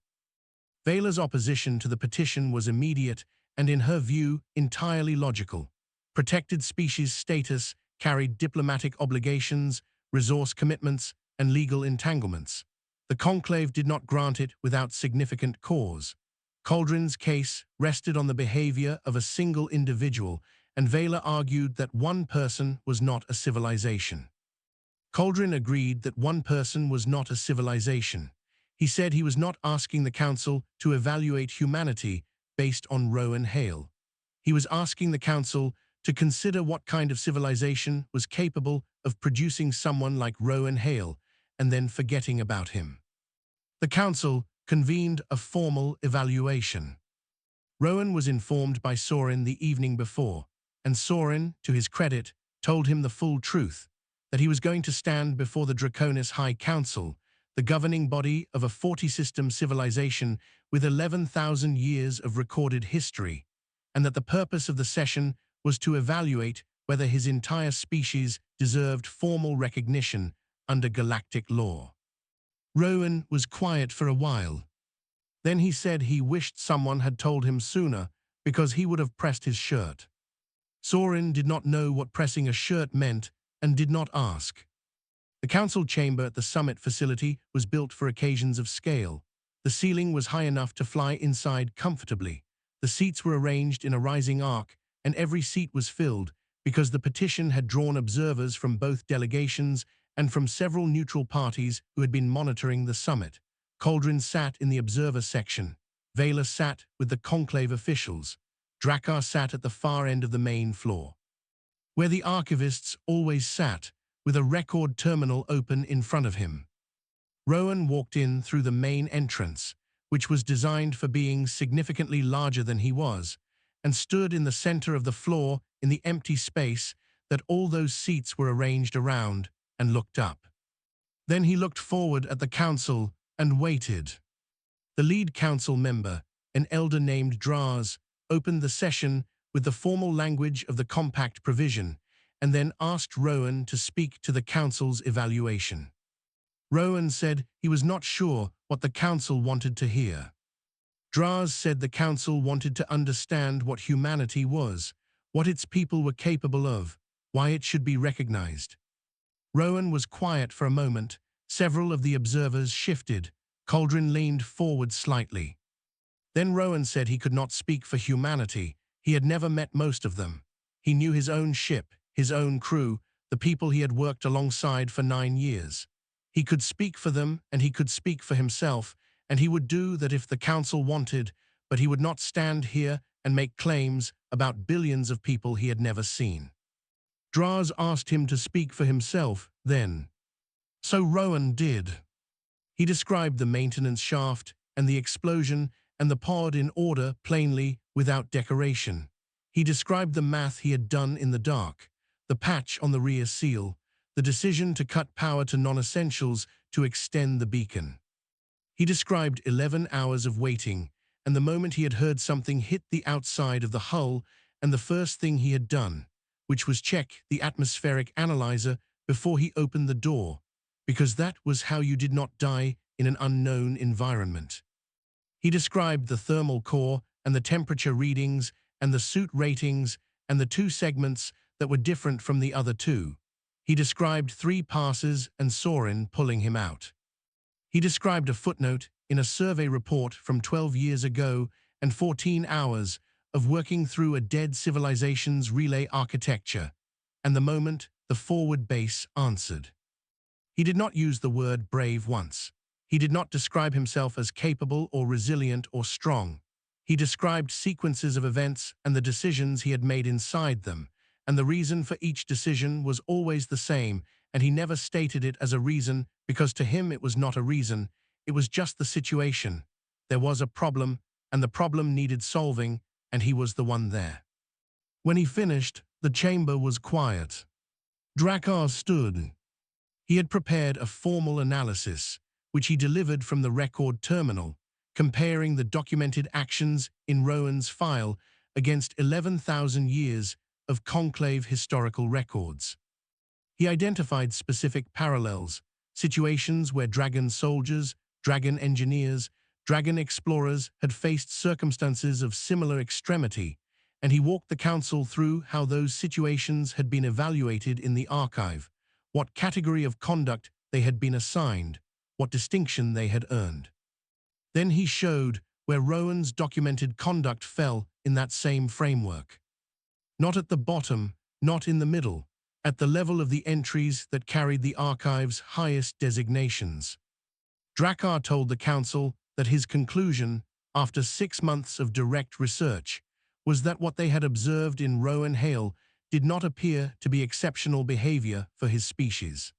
Vela's opposition to the petition was immediate and, in her view, entirely logical. Protected species status carried diplomatic obligations, resource commitments, and legal entanglements. The Conclave did not grant it without significant cause. Cauldron's case rested on the behavior of a single individual, and Vela argued that one person was not a civilization. Cauldron agreed that one person was not a civilization. He said he was not asking the Council to evaluate humanity based on Rowan Hale. He was asking the Council to consider what kind of civilization was capable of producing someone like Rowan Hale, and then forgetting about him. The Council convened a formal evaluation. Rowan was informed by Soren the evening before, and Soren, to his credit, told him the full truth, that he was going to stand before the Draconis High Council, the governing body of a 40-system civilization with 11,000 years of recorded history, and that the purpose of the session was to evaluate whether his entire species deserved formal recognition under galactic law. Rowan was quiet for a while. Then he said he wished someone had told him sooner, because he would have pressed his shirt. Soren did not know what pressing a shirt meant and did not ask. The council chamber at the summit facility was built for occasions of scale. The ceiling was high enough to fly inside comfortably. The seats were arranged in a rising arc, and every seat was filled because the petition had drawn observers from both delegations and from several neutral parties who had been monitoring the summit. Cauldron sat in the observer section. Vela sat with the conclave officials. Drakkar sat at the far end of the main floor, where the archivists always sat, with a record terminal open in front of him. Rowan walked in through the main entrance, which was designed for being significantly larger than he was, and stood in the center of the floor in the empty space that all those seats were arranged around, and looked up. Then he looked forward at the council and waited. The lead council member, an elder named Draz, opened the session with the formal language of the compact provision, and then asked Rowan to speak to the council's evaluation. Rowan said he was not sure what the council wanted to hear. Draz said the council wanted to understand what humanity was, what its people were capable of, why it should be recognized. Rowan was quiet for a moment. Several of the observers shifted. Cauldron leaned forward slightly. Then Rowan said he could not speak for humanity. He had never met most of them. He knew his own ship, his own crew, the people he had worked alongside for 9 years. He could speak for them, and he could speak for himself, and he would do that if the council wanted, but he would not stand here and make claims about billions of people he had never seen. Draz asked him to speak for himself then. So Rowan did. He described the maintenance shaft and the explosion and the pod in order, plainly, without decoration. He described the math he had done in the dark, the patch on the rear seal, the decision to cut power to non-essentials to extend the beacon. He described 11 hours of waiting, and the moment he had heard something hit the outside of the hull, and the first thing he had done, which was check the atmospheric analyzer before he opened the door, because that was how you did not die in an unknown environment. He described the thermal core and the temperature readings and the suit ratings, and the two segments that were different from the other two. He described 3 passes and Soren pulling him out. He described a footnote in a survey report from 12 years ago and 14 hours of working through a dead civilization's relay architecture, and the moment the forward base answered. He did not use the word brave once. He did not describe himself as capable or resilient or strong. He described sequences of events and the decisions he had made inside them, and the reason for each decision was always the same, and he never stated it as a reason because to him it was not a reason, it was just the situation. There was a problem, and the problem needed solving, and he was the one there. When he finished, the chamber was quiet. Drakkar stood. He had prepared a formal analysis, which he delivered from the record terminal, comparing the documented actions in Rowan's file against 11,000 years of conclave historical records. He identified specific parallels, situations where dragon soldiers, dragon engineers, dragon explorers had faced circumstances of similar extremity, and he walked the council through how those situations had been evaluated in the archive, what category of conduct they had been assigned, what distinction they had earned. Then he showed where Rowan's documented conduct fell in that same framework. Not at the bottom, not in the middle, at the level of the entries that carried the archive's highest designations. Drakkar told the council that his conclusion, after 6 months of direct research, was that what they had observed in Rowan Hale did not appear to be exceptional behavior for his species.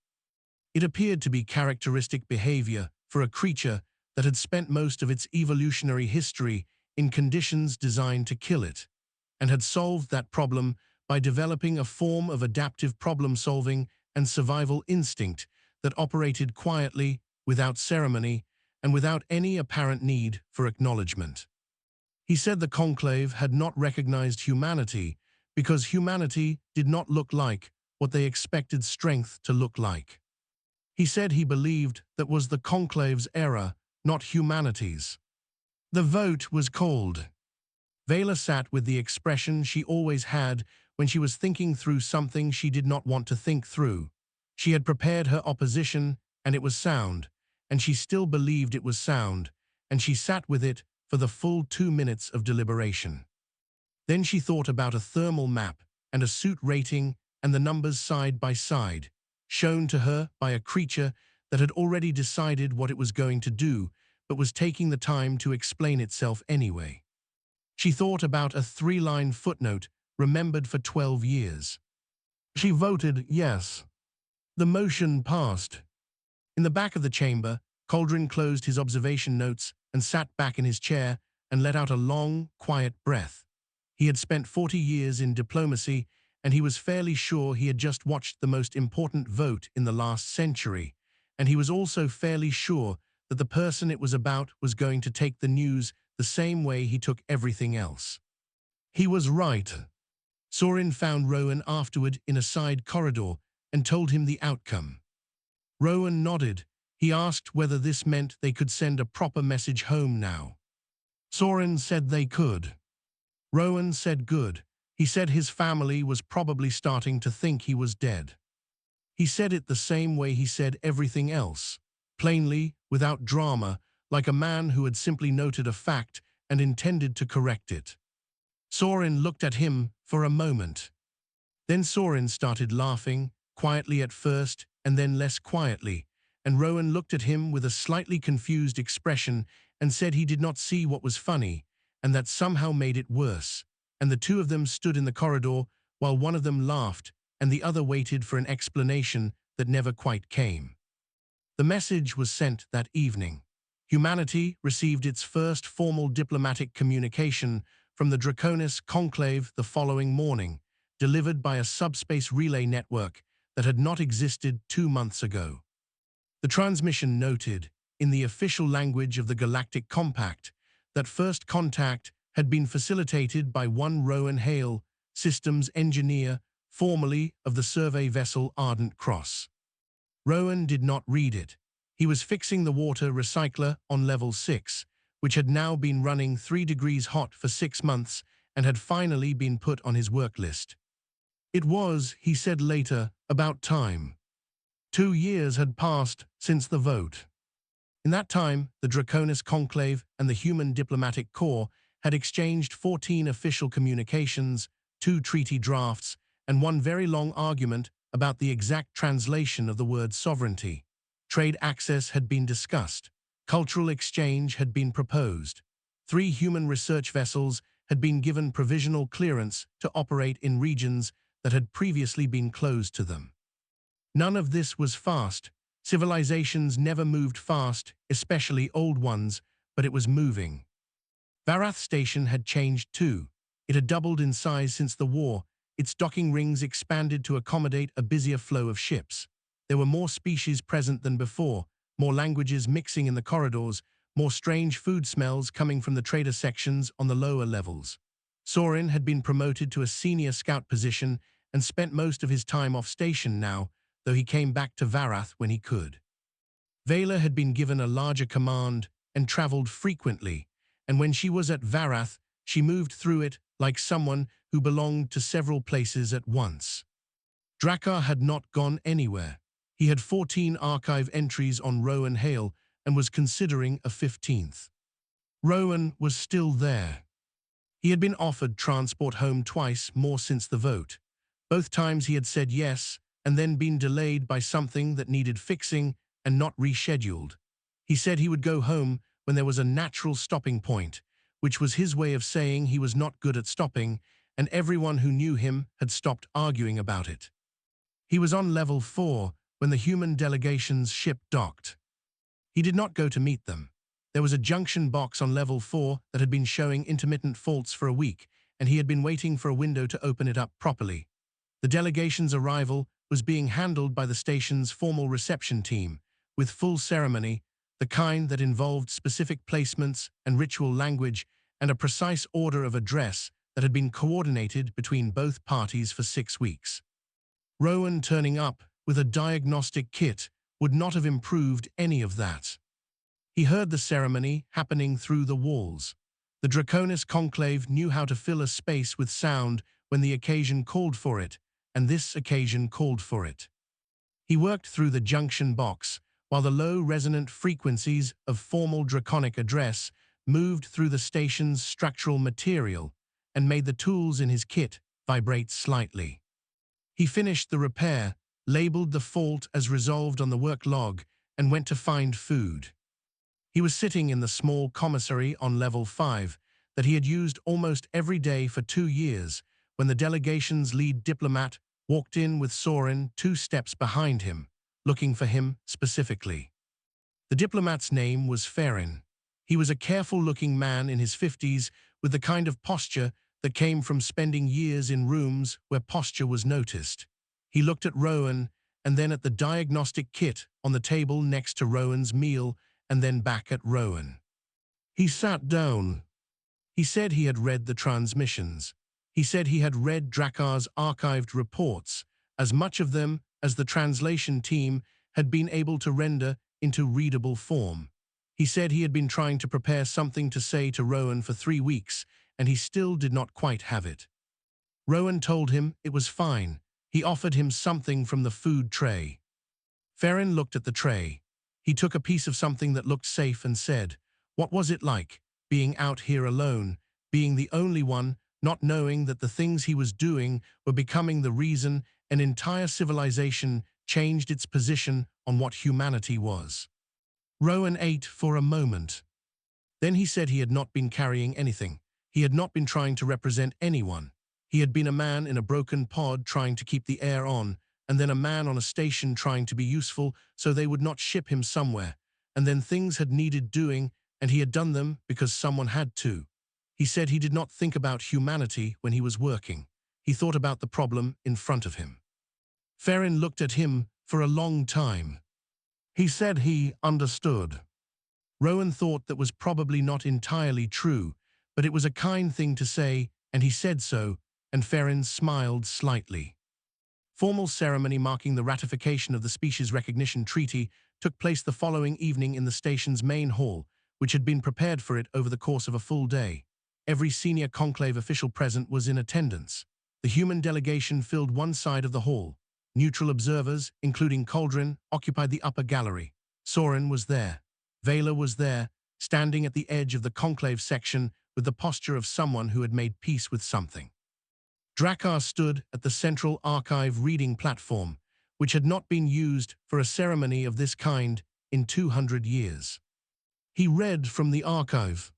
It appeared to be characteristic behavior for a creature that had spent most of its evolutionary history in conditions designed to kill it, and had solved that problem by developing a form of adaptive problem-solving and survival instinct that operated quietly, without ceremony, and without any apparent need for acknowledgement. He said the conclave had not recognized humanity because humanity did not look like what they expected strength to look like. He said he believed that was the conclave's error, not humanity's. The vote was called. Vela sat with the expression she always had when she was thinking through something she did not want to think through. She had prepared her opposition, and it was sound, and she still believed it was sound, and she sat with it for the full 2 minutes of deliberation. Then she thought about a thermal map and a suit rating and the numbers side by side, shown to her by a creature that had already decided what it was going to do, but was taking the time to explain itself anyway. She thought about a 3-line footnote remembered for 12 years. She voted yes. The motion passed. In the back of the chamber, Cauldron closed his observation notes and sat back in his chair and let out a long, quiet breath. He had spent 40 years in diplomacy, and he was fairly sure he had just watched the most important vote in the last century, and he was also fairly sure that the person it was about was going to take the news the same way he took everything else. He was right. Soren found Rowan afterward in a side corridor and told him the outcome. Rowan nodded. He asked whether this meant they could send a proper message home now. Soren said they could. Rowan said good. He said his family was probably starting to think he was dead. He said it the same way he said everything else, plainly, without drama, like a man who had simply noted a fact and intended to correct it. Soren looked at him for a moment. Then Soren started laughing, quietly at first and then less quietly, and Rowan looked at him with a slightly confused expression and said he did not see what was funny, and that somehow made it worse, and the two of them stood in the corridor while one of them laughed and the other waited for an explanation that never quite came. The message was sent that evening. Humanity received its first formal diplomatic communication from the Draconis conclave the following morning, delivered by a subspace relay network that had not existed 2 months ago. The transmission noted, in the official language of the Galactic Compact, that first contact had been facilitated by one Rowan Hale, systems engineer, formerly of the survey vessel Ardent Cross. Rowan did not read it. He was fixing the water recycler on level 6, which had now been running 3 degrees hot for 6 months and had finally been put on his work list. It was, he said later, about time. 2 years had passed since the vote. In that time, the Draconis Conclave and the Human Diplomatic Corps had exchanged 14 official communications, 2 treaty drafts, and one very long argument about the exact translation of the word sovereignty. Trade access had been discussed. Cultural exchange had been proposed. 3 human research vessels had been given provisional clearance to operate in regions that had previously been closed to them. None of this was fast. Civilizations never moved fast, especially old ones, but it was moving. Varath Station had changed too. It had doubled in size since the war. Its docking rings expanded to accommodate a busier flow of ships. There were more species present than before, more languages mixing in the corridors, more strange food smells coming from the trader sections on the lower levels. Sorin had been promoted to a senior scout position and spent most of his time off station now, though he came back to Varath when he could. Vela had been given a larger command and traveled frequently, and when she was at Varath, she moved through it like someone who belonged to several places at once. Drakkar had not gone anywhere. He had 14 archive entries on Rowan Hale and was considering a 15th. Rowan was still there. He had been offered transport home twice more since the vote. Both times he had said yes and then been delayed by something that needed fixing and not rescheduled. He said he would go home when there was a natural stopping point, which was his way of saying he was not good at stopping, and everyone who knew him had stopped arguing about it. He was on level 4 when the human delegation's ship docked. He did not go to meet them. There was a junction box on level 4 that had been showing intermittent faults for a week, and he had been waiting for a window to open it up properly. The delegation's arrival was being handled by the station's formal reception team, with full ceremony, the kind that involved specific placements and ritual language and a precise order of address that had been coordinated between both parties for 6 weeks. Rowan turning up with a diagnostic kit would not have improved any of that. He heard the ceremony happening through the walls. The Draconis Conclave knew how to fill a space with sound when the occasion called for it, and this occasion called for it. He worked through the junction box, while the low resonant frequencies of formal draconic address moved through the station's structural material and made the tools in his kit vibrate slightly. He finished the repair, labeled the fault as resolved on the work log, and went to find food. He was sitting in the small commissary on level 5 that he had used almost every day for 2 years when the delegation's lead diplomat walked in with Sorin 2 steps behind him, looking for him specifically. The diplomat's name was Ferrin. He was a careful-looking man in his 50s with the kind of posture that came from spending years in rooms where posture was noticed. He looked at Rowan and then at the diagnostic kit on the table next to Rowan's meal and then back at Rowan. He sat down. He said he had read the transmissions. He said he had read Drakkar's archived reports, as much of them as the translation team had been able to render into readable form. He said he had been trying to prepare something to say to Rowan for 3 weeks, and he still did not quite have it. Rowan told him it was fine. He offered him something from the food tray. Ferrin looked at the tray. He took a piece of something that looked safe and said, "What was it like, being out here alone, being the only one, not knowing that the things he was doing were becoming the reason an entire civilization changed its position on what humanity was?" Rowan ate for a moment. Then he said he had not been carrying anything. He had not been trying to represent anyone. He had been a man in a broken pod trying to keep the air on, and then a man on a station trying to be useful so they would not ship him somewhere, and then things had needed doing, and he had done them because someone had to. He said he did not think about humanity when he was working. He thought about the problem in front of him. Ferrin looked at him for a long time. He said he understood. Rowan thought that was probably not entirely true, but it was a kind thing to say, and he said so, and Ferrin smiled slightly. Formal ceremony marking the ratification of the Species Recognition Treaty took place the following evening in the station's main hall, which had been prepared for it over the course of a full day. Every senior conclave official present was in attendance. The human delegation filled one side of the hall. Neutral observers, including Cauldron, occupied the upper gallery. Soren was there. Vela was there, standing at the edge of the conclave section with the posture of someone who had made peace with something. Drakkar stood at the central archive reading platform, which had not been used for a ceremony of this kind in 200 years. He read from the archive.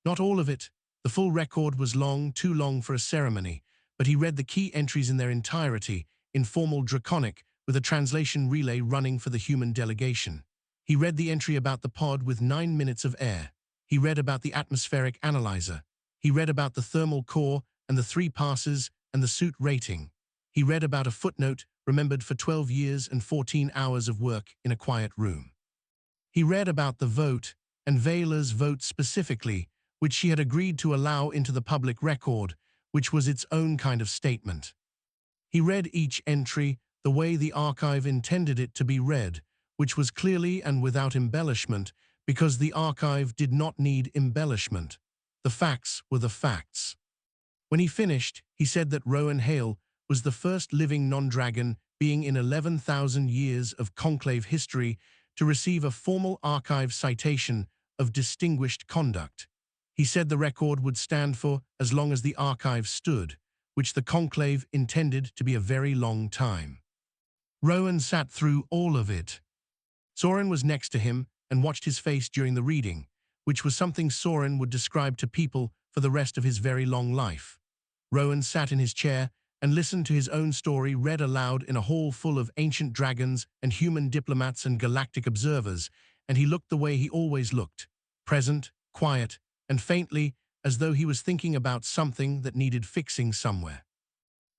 Not all of it. The full record was long, too long for a ceremony, but he read the key entries in their entirety, in formal Draconic, with a translation relay running for the human delegation. He read the entry about the pod with 9 minutes of air. He read about the atmospheric analyzer. He read about the thermal core and the 3 passes and the suit rating. He read about a footnote remembered for 12 years and 14 hours of work in a quiet room. He read about the vote, and Vela's vote specifically, which she had agreed to allow into the public record, which was its own kind of statement. He read each entry the way the archive intended it to be read, which was clearly and without embellishment, because the archive did not need embellishment. The facts were the facts. When he finished, he said that Rowan Hale was the first living non-dragon being in 11,000 years of conclave history to receive a formal archive citation of distinguished conduct. He said the record would stand for as long as the archive stood, which the conclave intended to be a very long time. Rowan sat through all of it. Soren was next to him and watched his face during the reading, which was something Soren would describe to people for the rest of his very long life. Rowan sat in his chair and listened to his own story read aloud in a hall full of ancient dragons and human diplomats and galactic observers, and he looked the way he always looked, present, quiet, and faintly as though he was thinking about something that needed fixing somewhere.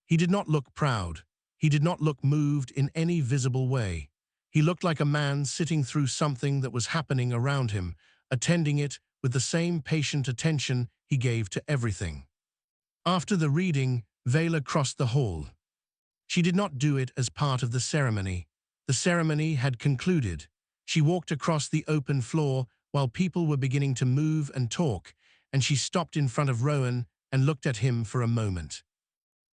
He did not look proud. He did not look moved in any visible way. He looked like a man sitting through something that was happening around him, attending it with the same patient attention he gave to everything. After the reading, Vela crossed the hall. She did not do it as part of the ceremony. The ceremony had concluded. She walked across the open floor while people were beginning to move and talk, and she stopped in front of Rowan and looked at him for a moment.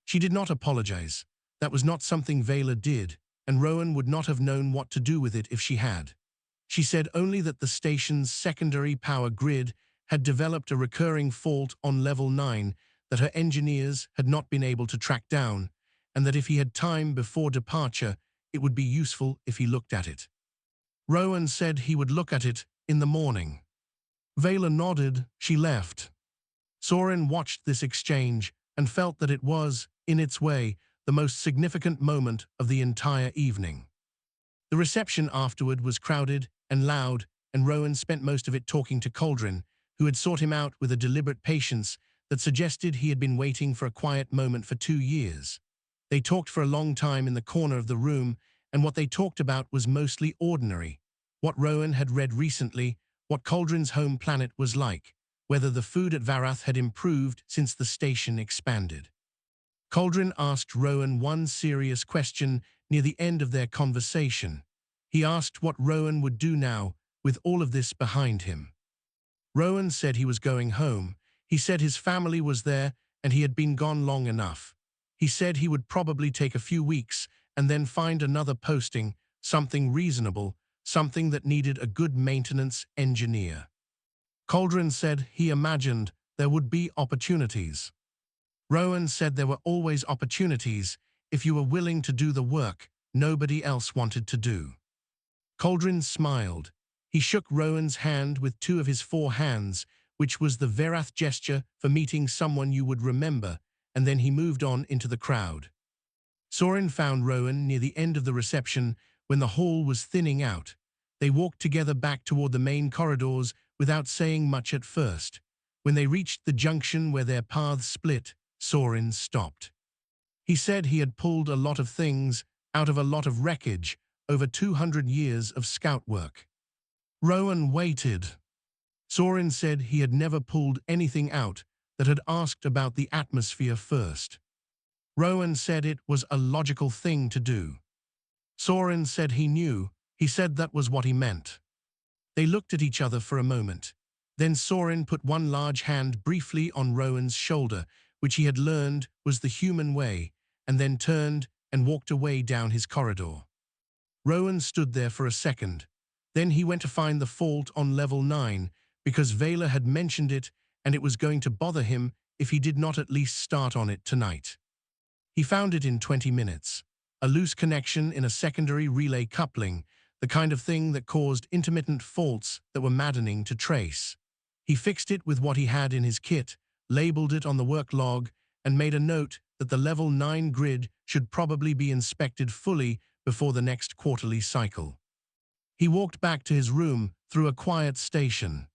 She did not apologize. That was not something Vela did, and Rowan would not have known what to do with it if she had. She said only that the station's secondary power grid had developed a recurring fault on level 9 that her engineers had not been able to track down, and that if he had time before departure, it would be useful if he looked at it. Rowan said he would look at it in the morning. Vela nodded. She left. Soren watched this exchange and felt that it was, in its way, the most significant moment of the entire evening. The reception afterward was crowded and loud, and Rowan spent most of it talking to Cauldron, who had sought him out with a deliberate patience that suggested he had been waiting for a quiet moment for 2 years. They talked for a long time in the corner of the room, and what they talked about was mostly ordinary. What Rowan had read recently, what Cauldron's home planet was like, whether the food at Varath had improved since the station expanded. Cauldron asked Rowan one serious question near the end of their conversation. He asked what Rowan would do now, with all of this behind him. Rowan said he was going home. He said his family was there and he had been gone long enough. He said he would probably take a few weeks and then find another posting, something reasonable, something that needed a good maintenance engineer. Cauldron said he imagined there would be opportunities. Rowan said there were always opportunities if you were willing to do the work nobody else wanted to do. Cauldron smiled. He shook Rowan's hand with 2 of his 4 hands, which was the Verath gesture for meeting someone you would remember, and then he moved on into the crowd. Soren found Rowan near the end of the reception when the hall was thinning out. They walked together back toward the main corridors without saying much at first. When they reached the junction where their paths split, Soren stopped. He said he had pulled a lot of things out of a lot of wreckage over 200 years of scout work. Rowan waited. Soren said he had never pulled anything out that had asked about the atmosphere first. Rowan said it was a logical thing to do. Soren said he knew. He said that was what he meant. They looked at each other for a moment. Then Soren put one large hand briefly on Rowan's shoulder, which he had learned was the human way, and then turned and walked away down his corridor. Rowan stood there for a second. Then he went to find the fault on level 9, because Vela had mentioned it and it was going to bother him if he did not at least start on it tonight. He found it in 20 minutes. A loose connection in a secondary relay coupling, the kind of thing that caused intermittent faults that were maddening to trace. He fixed it with what he had in his kit, labeled it on the work log, and made a note that the level 9 grid should probably be inspected fully before the next quarterly cycle. He walked back to his room through a quiet station.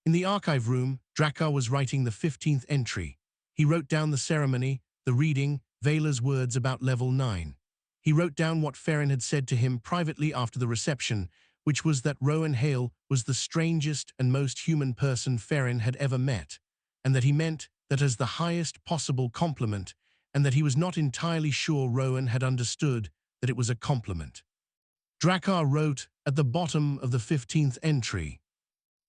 In the archive room, Drakkar was writing the 15th entry. He wrote down the ceremony, the reading, Vela's words about level 9. He wrote down what Farron had said to him privately after the reception, which was that Rowan Hale was the strangest and most human person Farron had ever met, and that he meant that as the highest possible compliment, and that he was not entirely sure Rowan had understood that it was a compliment. Drakkar wrote at the bottom of the 15th entry,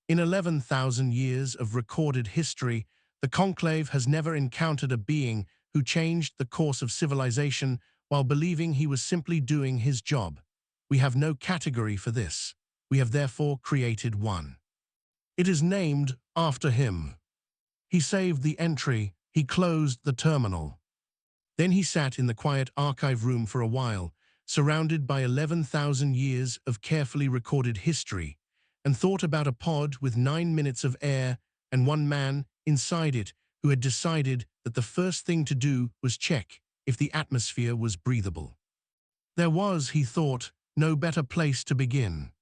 "In 11,000 years of recorded history, the Conclave has never encountered a being who changed the course of civilization while believing he was simply doing his job. We have no category for this. We have therefore created one. It is named after him." He saved the entry. He closed the terminal. Then he sat in the quiet archive room for a while, surrounded by 11,000 years of carefully recorded history, and thought about a pod with 9 minutes of air and one man inside it who had decided that the first thing to do was check if the atmosphere was breathable. There was, he thought, no better place to begin.